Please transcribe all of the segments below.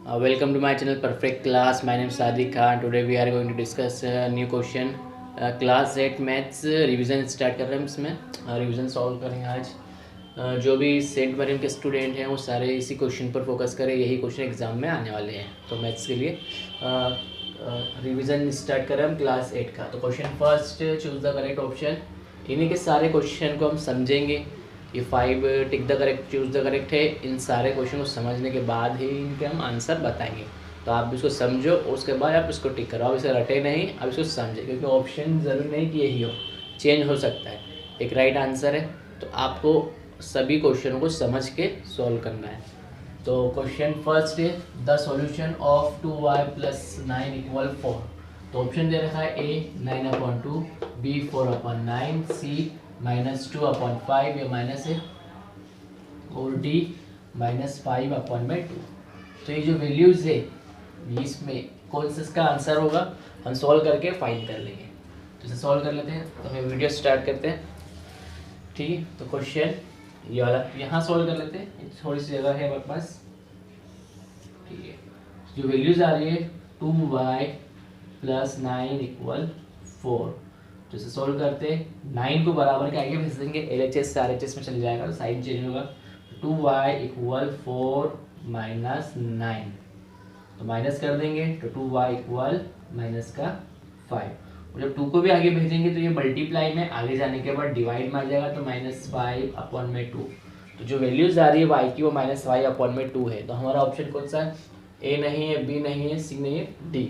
Welcome to my channel Perfect Class. My name is Sadiq Khan. Today we are going to discuss a new question. Class 8 maths revision start कर रहे हैं इसमें revision solve करेंगे आज। जो भी Saint Maryam के स्टूडेंट हैं वो सारे इसी क्वेश्चन पर फोकस करें, यही क्वेश्चन एग्जाम में आने वाले हैं। तो मैथ्स के लिए रिवीजन स्टार्ट कर रहे हैं हम क्लास 8 का। तो question first, choose the correct option. इन्हीं के सारे क्वेश्चन को हम समझेंगे। ये 5 tick the correct, choose the correct है। इन सारे क्वेश्चन को समझने के बाद ही इनके हम आंसर बताएंगे। तो आप इसको समझो, उसके बाद आप इसको टिक करो। आप इसे रटे नहीं, आप इसको समझे, क्योंकि ऑप्शन ज़रूरी नहीं कि यही हो, चेंज हो सकता है। एक राइट आंसर है, तो आपको सभी क्वेश्चनों को समझ के सॉल्व करना है। तो क्वेश्चन फर्स्ट है, द सॉल्यूशन ऑफ 2y + 9 = 4। तो ऑप्शन दे रखा है ए 9/2, बी 4/9, सी -2/5, ये माइनस है, और डी -5/2। तो ये जो वैल्यूज़ है इसमें कौन सा इसका आंसर होगा, हम सॉल्व करके फाइंड कर लेंगे। तो इसे सॉल्व कर लेते हैं। तो हमें वीडियो स्टार्ट करते हैं, ठीक है। तो क्वेश्चन ये वाला यहाँ सॉल्व कर लेते हैं, थोड़ी सी जगह है हमारे पास, ठीक है। जो वैल्यूज़ आ रही है 2y + 9 = 4। तो इसे सॉल्व करते हैं। 9 को बराबर के आगे भेज देंगे, LHS से RHS में चले जाएगा, तो साइन चेंज होगा। 2y = 4 - 9, तो माइनस कर देंगे, तो 2y = -5। और जब 2 को भी आगे भेजेंगे तो ये मल्टीप्लाई में आगे जाने के बाद डिवाइड में आ जाएगा, तो -5/2। तो जो वैल्यूज आ रही है y की वो -5/2 है। तो हमारा ऑप्शन कौन सा है? ए नहीं है, बी नहीं है, सी नहीं है, डी।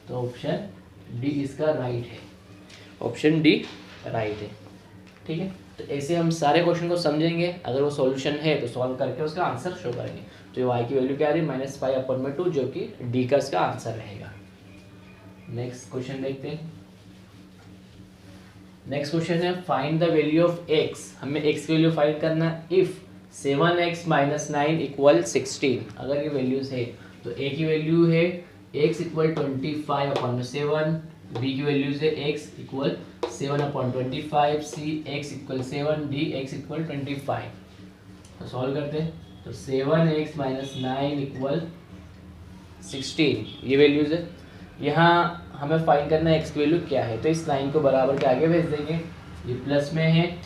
तो ऑप्शन डी इसका राइट है। ऑप्शन डी राइट है, ठीक है। तो ऐसे हम सारे क्वेश्चन को समझेंगे। अगर वो सॉल्यूशन है तो सॉल्व करके उसका आंसर शो करेंगे। तो ये y की वैल्यू क्या आ रही है? -5/2, जो कि डी का इसका आंसर रहेगा। नेक्स्ट क्वेश्चन देखते हैं। नेक्स्ट क्वेश्चन है, find the value of x। हमें x की वैल्यू फाइंड करना है। If 7x - 9 = 16। अगर ये वैल्यूज है तो a की वैल्यू है x = 25/7, b की वैल्यूज है x = 7/25, c x = 7, d x = 25। तो सॉल्व करते हैं। तो 7x - 9 = 16, ये वैल्यूज है। यहाँ हमें फाइंड करना है x की वैल्यू क्या है। तो इस लाइन को बराबर के आगे भेज देंगे, ये प्लस में है,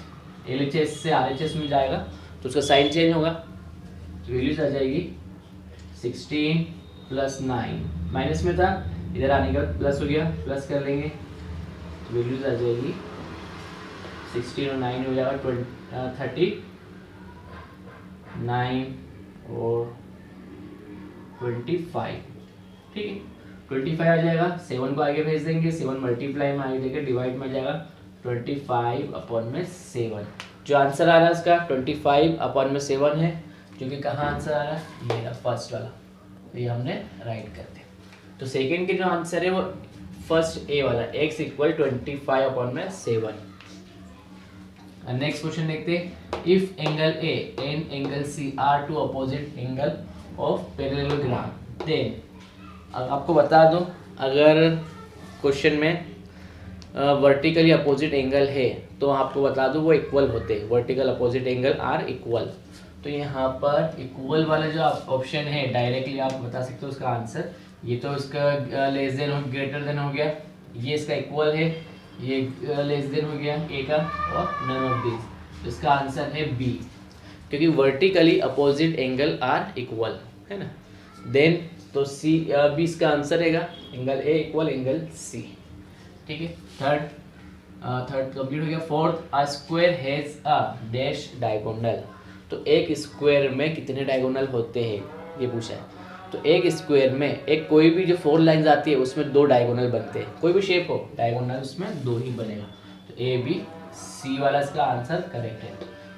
LHS से RHS में जाएगा, तो उसका साइन चेंज होगा। तो वैल्यूज आ जाएगी 16 + 9, माइनस में था, इधर आने के बाद प्लस हो गया, प्लस कर लेंगे, तो वैल्यूज आ जाएगी 16 और 9 हो जाएगा 39 और 25, ठीक है। 25 आ जाएगा, 7 को आगे भेज देंगे, 7 मल्टीप्लाई में आगे देकर डिवाइड में आ जाएगा, 25/7। जो आंसर आ रहा है इसका 25/7 है, जो कि कहाँ आंसर आ रहा है? मेरा फर्स्ट वाला। तो ये हमने राइट कर दिया। तो सेकंड के जो आंसर है वो फर्स्ट ए वाला, x = 25/7। नेक्स्ट क्वेश्चन देखते हैं। If angle A and angle C are two opposite angle of parallelogram, then आपको बता दूं, अगर क्वेश्चन में वर्टिकली अपोजिट एंगल है तो आपको बता दूं वो इक्वल होते हैं। Vertical opposite angle are equal. तो यहाँ पर इक्वल वाला जो ऑप्शन है डायरेक्टली आप बता सकते हो उसका आंसर। ये तो इसका लेस देन और ग्रेटर देन हो गया, ये इसका इक्वल है, ये लेस देन हो गया ए का, और नन ऑफ दिस। तो इसका आंसर है बी, क्योंकि vertically opposite angle are equal है ना। देन तो सी बी इसका आंसर रहेगा, एंगल ए = एंगल सी, ठीक है। थर्ड कंप्लीट हो गया। Fourth, a square has a dash diagonal. तो एक स्क्वायर में कितने डायगोनल होते हैं ये पूछा है। तो एक स्क्वायर में एक कोई भी जो 4 लाइंस आती है उसमें 2 डायगोनल बनते हैं। कोई भी शेप हो, डायगोनल उसमें 2 ही बनेगा। तो ए बी सी वाला इसका आंसर करेक्ट है,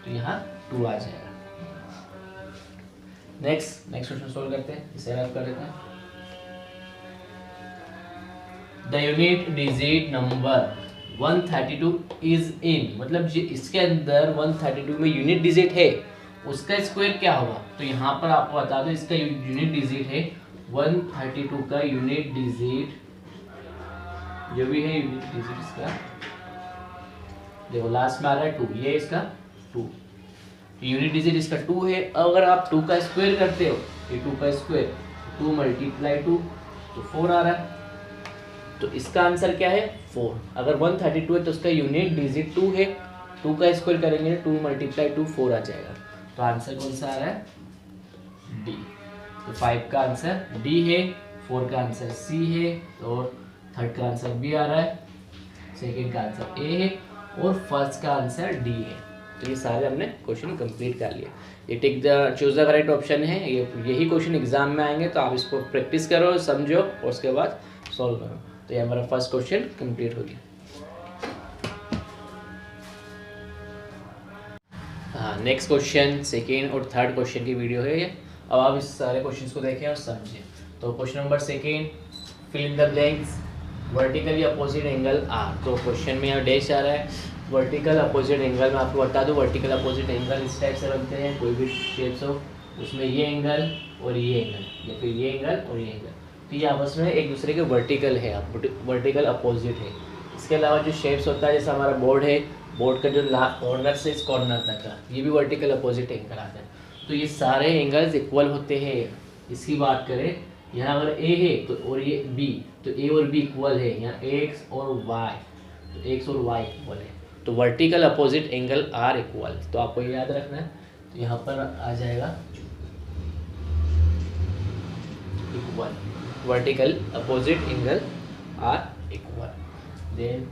तो यहाँ 2 आ जाएगा। नेक्स्ट क्वेश्चन सोल्व करते हैं, इसे रफ कर देते हैं। The unit digit number 132 is in, मतलब इसके अंदर 132 में यूनिट डिजिट है, उसका स्क्वायर क्या होगा। तो यहाँ पर आपको बता दो इसका यूनिट डिजिट है 132 का यूनिट डिजिट जो भी है, यूनिट डिजिट इसका देखो लास्ट में आ रहा है 2, ये इसका 2, यूनिट डिजिट इसका 2 है। अगर आप 2 का स्क्वायर करते हो, ये 2 का स्क्वायर, 2 मल्टीप्लाई 2 तो 4 आ रहा है। तो इसका आंसर क्या है 4। अगर 132 है तो उसका यूनिट डिजिट 2 है, 2 का स्क्वायर करेंगे 2 मल्टीप्लाई 2 4 आ जाएगा। तो आंसर कौन सा आ रहा है डी। तो 5 का आंसर डी है, 4 का आंसर सी है और थर्ड का आंसर बी आ रहा है, सेकेंड का आंसर ए है और फर्स्ट का आंसर डी है। तो ये सारे हमने क्वेश्चन कंप्लीट कर लिए। ये tick the choose the correct option है, यही क्वेश्चन एग्जाम में आएंगे, तो आप इसको प्रैक्टिस करो, समझो और उसके बाद सॉल्व करो। तो ये हमारा फर्स्ट क्वेश्चन कंप्लीट हो गया। हाँ, नेक्स्ट क्वेश्चन सेकेंड और थर्ड क्वेश्चन की वीडियो है ये। अब आप इस सारे क्वेश्चंस को देखें और समझें। तो question number second, fill in the blanks, vertically opposite angle are. तो क्वेश्चन में यहाँ डैश आ रहा है, वर्टिकल अपोजिट एंगल। मैं आपको बता दूँ वर्टिकल अपोजिट एंगल इस टाइप से बनते हैं, कोई भी शेप्स हो उसमें ये एंगल और ये एंगल या फिर ये एंगल और ये एंगल, तो ये आपस में एक दूसरे के वर्टिकल है, वर्टिकल अपोजिट है। इसके अलावा जो शेप्स होता है, जैसे हमारा बोर्ड है, बोर्ड का जो कॉर्नर से इस कॉर्नर तक का, ये भी वर्टिकल अपोजिट एंगल आता है। तो ये सारे एंगल्स इक्वल होते हैं। इसकी बात करें, यहाँ अगर ए है तो और ये बी, तो ए और बी इक्वल है। यहाँ एक्स और वाई, तो एक्स और वाई इक्वल है, तो vertical opposite angle are equal. तो आपको ये याद रखना है। तो यहाँ पर आ जाएगा equal, vertical opposite angle are equal. Then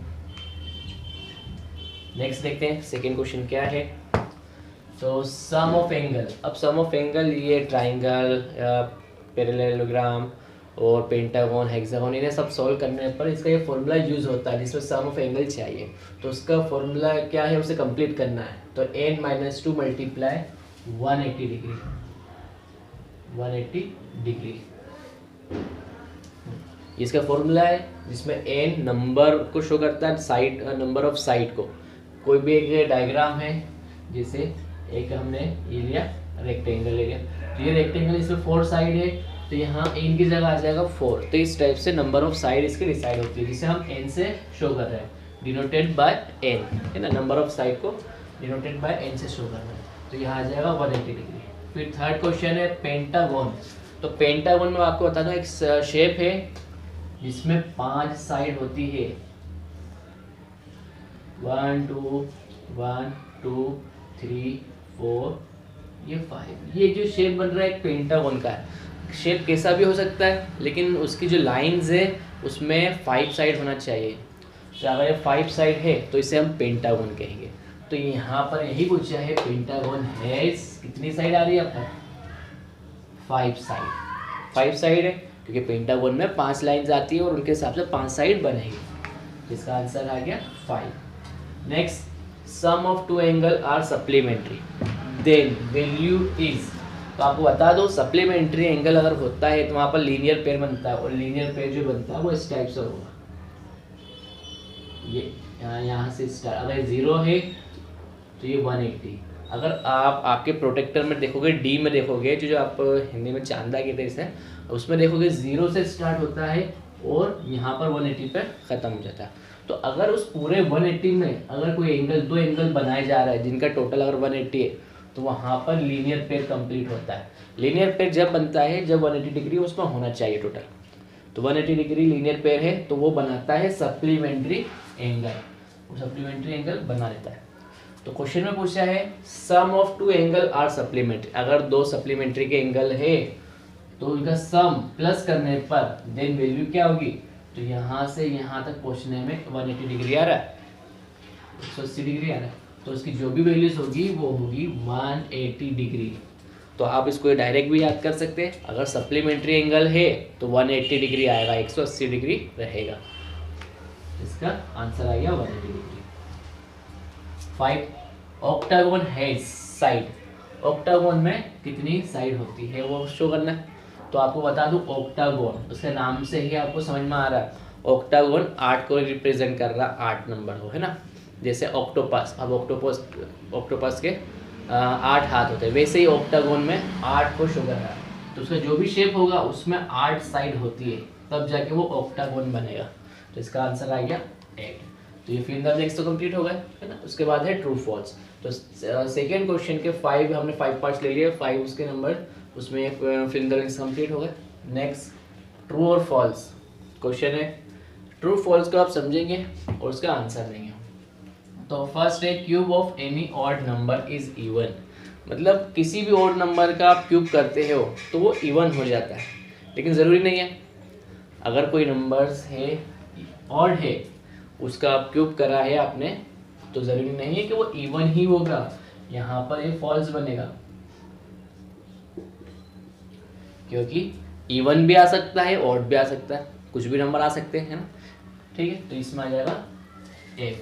next देखते हैं सेकेंड क्वेश्चन क्या है। तो सम ऑफ एंगल, अब सम ऑफ एंगल ये ट्राइंगल, पैरेललोग्राम और पेंटागन, हेक्सागन, इन्हें सब सॉल्व करने पर इसका ये फॉर्मूला यूज़ होता है जिसमें सम ऑफ एंगल चाहिए। तो उसका फॉर्मूला क्या है, उसे कंप्लीट करना है। तो n-2 मल्टीप्लाई 180 डिग्री, 180 डिग्री इसका फॉर्मूला है, जिसमें n नंबर को शो करता है, साइड नंबर ऑफ साइड को। कोई भी एक डायग्राम है, जैसे एक हमने ये लिया रेक्टेंगल एरिया, तो ये रेक्टेंगल इसमें 4 साइड है, तो यहाँ n की जगह आ जाएगा 4। तो इस टाइप से नंबर ऑफ साइड इसके डिसाइड होती है, जिसे हम n से शो कर रहे हैं, डिनोटेड बाय n, है ना। नंबर ऑफ साइड को डिनोटेड बाय n से शो करना है, तो यहाँ आ जाएगा 180 डिग्री। फिर थर्ड क्वेश्चन है पेंटागन। तो पेंटागन में आपको बता दूँ एक शेप है जिसमें 5 साइड होती है, 1 2 1 2 3 4 ये 5। ये जो शेप बन रहा है एक पेंटागन का है। शेप कैसा भी हो सकता है, लेकिन उसकी जो लाइंस है उसमें 5 साइड होना चाहिए। तो अगर ये 5 साइड है तो इसे हम पेंटागन कहेंगे। तो यहाँ पर यही पूछा है, पेंटागन है कितनी साइड आ रही है आपका 5 साइड। 5 साइड है क्योंकि पेंटागन में 5 लाइंस आती है और उनके हिसाब से 5 साइड बनेगी, जिसका आंसर आ गया 5। Next, sum of 2 angle are supplementary, then value is. तो आपको बता दो सप्लीमेंट्री एंगल अगर होता है तो वहाँ पर लीनियर पेयर बनता है, और लीनियर पेयर जो बनता है वो इस टाइप से होगा। ये यहाँ से स्टार्ट, अगर 0 है तो ये 180। अगर आप आपके प्रोटेक्टर में देखोगे, डी में देखोगे, जो आप हिंदी में चांदा कहते हैं इसे, उसमें देखोगे 0 से स्टार्ट होता है और यहाँ पर 180 पे ख़त्म हो जाता है। तो अगर उस पूरे 180 में अगर कोई एंगल, 2 एंगल बनाए जा रहा है जिनका टोटल अगर 180 है, तो वहाँ पर लीनियर पेयर कंप्लीट होता है। लीनियर पेयर जब बनता है जब 180 डिग्री उसमें होना चाहिए टोटल। तो 180 डिग्री लीनियर पेयर है तो वो बनाता है सप्लीमेंट्री एंगल, वो सप्लीमेंट्री एंगल बना लेता है। तो क्वेश्चन में पूछा है सम ऑफ 2 एंगल आर सप्लीमेंट्री, अगर 2 सप्लीमेंट्री के एंगल है तो उनका सम प्लस करने पर देन वैल्यू क्या होगी। तो यहाँ से यहाँ तक पहुँचने में 180 डिग्री आ रहा है, 180 डिग्री आ रहा है, तो उसकी जो भी वैल्यूज होगी वो होगी 180 डिग्री। तो आप इसको डायरेक्ट भी याद कर सकते हैं, अगर सप्लीमेंट्री एंगल है तो 180 डिग्री आएगा, 180 डिग्री रहेगा। इसका आंसर आ गया 180 degree. 5, octagon has side. Octagon में कितनी साइड होती है वो शो करना है। तो आपको बता दूं ऑक्टागोन, उसके नाम से ही आपको समझ में आ रहा है, ऑक्टागोन 8 को रिप्रेजेंट कर रहा, 8 नंबर को, है ना। जैसे ऑक्टोपस, अब ऑक्टोपस के 8 हाथ होते हैं, वैसे ही ऑक्टागोन में 8 को शो कर रहा है। तो उसका जो भी शेप होगा उसमें 8 साइड होती है, तब जाके वो ऑक्टागोन बनेगा। तो इसका आंसर आ गया 8। तो ये फिल इन द ब्लैंक्स तो कंप्लीट हो गए, है ना। उसके बाद है ट्रू फॉल्स। तो सेकेंड क्वेश्चन के 5 हमने 5 पार्ट्स ले लिए, 5 उसके नंबर, उसमें fill in the blanks complete हो गए। नेक्स्ट ट्रू और फॉल्स क्वेश्चन है। ट्रू फॉल्स को आप समझेंगे और उसका आंसर देंगे। तो फर्स्ट है cube of any odd number is even, मतलब किसी भी ऑड नंबर का आप क्यूब करते हो तो वो इवन हो जाता है, लेकिन ज़रूरी नहीं है। अगर कोई नंबर्स है ऑड है, उसका आप क्यूब करा है आपने, तो ज़रूरी नहीं है कि वो इवन ही होगा, यहाँ पर ये फॉल्स बनेगा, क्योंकि इवन भी आ सकता है ऑड भी आ सकता है, कुछ भी नंबर आ सकते हैं ना। ठीक है, तो इसमें आ जाएगा A.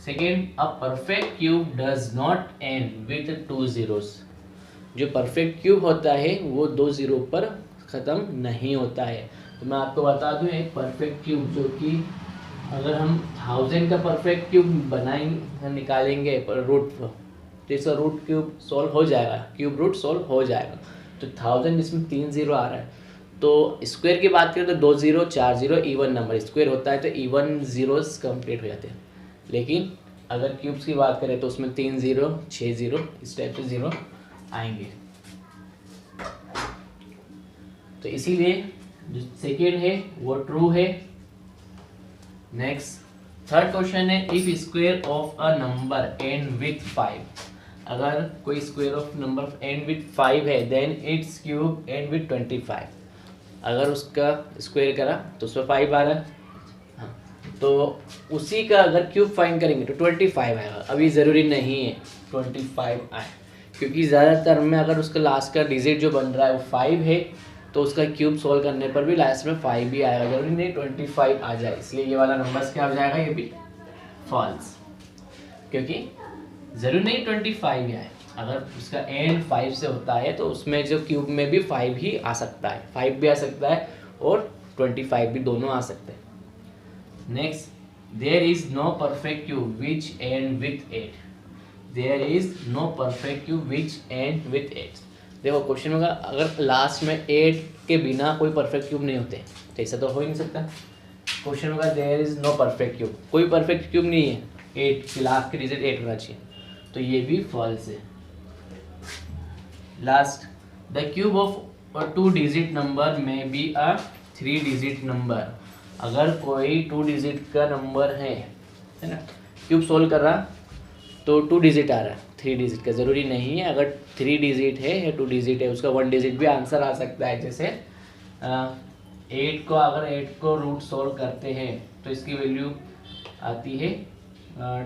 Second, a perfect cube does not end with 2 zeros, जो परफेक्ट क्यूब होता है वो 2 जीरो पर ख़त्म नहीं होता है। तो मैं आपको बता दूं एक परफेक्ट क्यूब, जो कि अगर हम 1000 का परफेक्ट क्यूब बनाएंगे, निकालेंगे रूट, तो इसका रूट क्यूब सॉल्व हो जाएगा, क्यूब रूट सॉल्व हो जाएगा। तो 1000 इसमें 3 जीरो आ रहा है, तो स्क्वायर की बात करें तो 2 zero 4 zero even number square होता है, तो इवन जीरोस कंप्लीट हो जाते हैं। लेकिन अगर क्यूब्स की बात करें तो उसमें 3 जीरो 6 जीरो इस टाइप से जीरो आएंगे। तो इसीलिए जो सेकेंड है वो ट्रू है। नेक्स्ट थर्ड क्वेश्चन है, if square of a number end with 5, अगर कोई square of number end with 5 है, then it's cube end with 25, अगर उसका स्क्वायर करा तो उसमें 5 आ रहा है, हाँ, तो उसी का अगर क्यूब फाइंड करेंगे तो 25 आएगा। अभी ज़रूरी नहीं है 25 आए, क्योंकि ज़्यादातर में अगर उसका लास्ट का डिजिट जो बन रहा है वो 5 है, तो उसका क्यूब सॉल्व करने पर भी लास्ट में 5 ही आएगा, जरूरी नहीं 25 आ जाए। इसलिए ये वाला नंबर्स क्या हो जाएगा, ये भी फॉल्स, क्योंकि ज़रूरी नहीं 25 ही आए। अगर उसका एंड 5 से होता है तो उसमें जो क्यूब में भी 5 ही आ सकता है, 5 भी आ सकता है और 25 भी, दोनों आ सकते हैं। Next, there is no perfect cube which end with 8, there is no perfect cube which end with 8। देखो क्वेश्चन होगा अगर लास्ट में 8 के बिना कोई परफेक्ट क्यूब नहीं होते, तो ऐसा तो हो ही नहीं सकता। क्वेश्चन होगा there is no perfect cube, कोई परफेक्ट क्यूब नहीं है, 8 के लास्ट के डिजिट 8 होना चाहिए, तो ये भी फॉल्स है। Last, the cube of a 2 digit number में बी अ 3 डिजिट नंबर, अगर कोई 2 डिजिट का नंबर है ना, क्यूब सोल्व कर रहा तो 2 डिजिट आ रहा है, 3 डिजिट का ज़रूरी नहीं है। अगर 3 डिजिट है या 2 डिजिट है, उसका 1 डिजिट भी आंसर आ सकता है। जैसे 8 को, अगर 8 को रूट सोल्व करते हैं तो इसकी वैल्यू आती है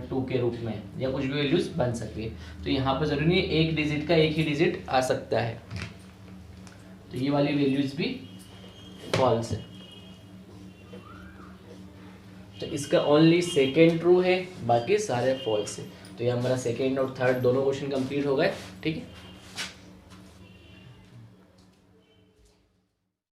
2 के रूप में, या कुछ भी वैल्यूज बन सकती है। तो यहाँ पर ज़रूरी नहीं एक डिजिट का एक ही डिजिट आ सकता है, तो ये वाली वैल्यूज भी फॉल्स है। तो इसका ओनली सेकेंड ट्रू है, बाकी सारे फॉल्स है। तो ये हमारा सेकेंड और थर्ड दोनों क्वेश्चन कंप्लीट हो गए। ठीक है।